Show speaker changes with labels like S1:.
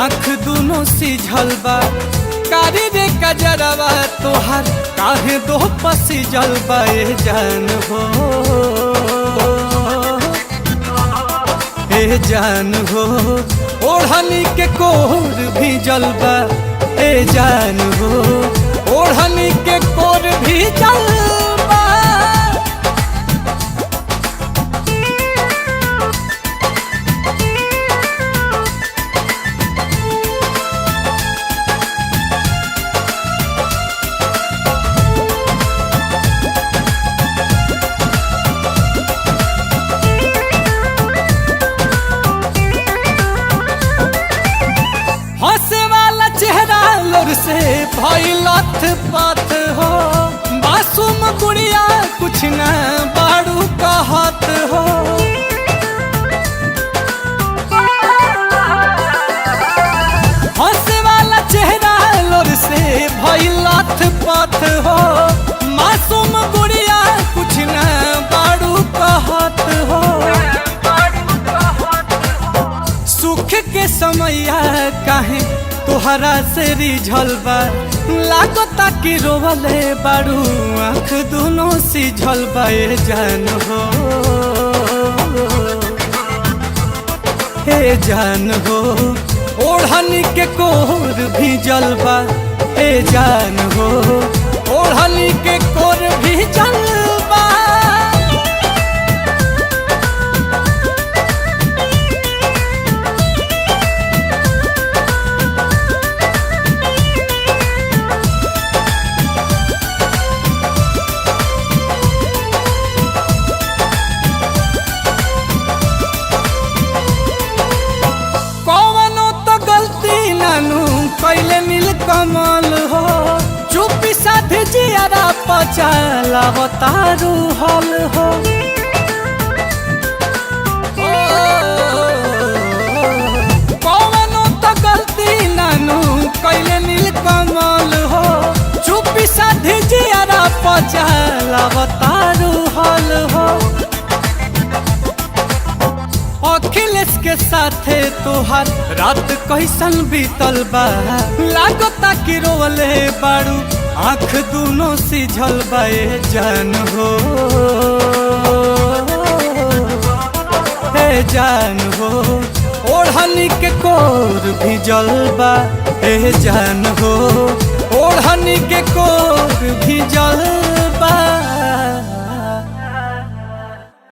S1: आँख दोनों सिझल बा कारी रे कजरवा तोहार काहे दो पसिजल बा ए जान हो ए जान हो ओढ़नी के कोर भी जलबा ए जान हो ओढ़नी के कोर भी जलबा। हंसे वाला चेहरा लोर से भइलत पथ हो मासूम गुड़िया कुछ न बाड़ू कहत हो। हंसे वाला चेहरा लोर से भइलत पथ हो मासूम गुड़िया कुछ न बाड़ू कहत हो। सुख के समैया काहे तोहरा से रिझल बा लागता कि रोवले बाड़ू आँख दोनों सिझल बा ए जान हो ए जान हो ओढ़नी के कोर भी जलबा ए जान हो ओढ़नी के कोर भी जलबा। कैले नील कमल हो चुपी साधे जियारा पचाला बतारू हल हो। कौनो तो गलती नानू कैले नील कमल हो चुपी साधे जियारा पचाला बतारू हल हो। अखिलेश के साथे तोहार रात कैसन बीतल बा लागता कि रोवले बाड़ू आँख दोनों सिझल बा ए जान हो ए जान हो ओढ़नी के कोर भी जलबा ए जान हो ओढ़नी के कोर भी जल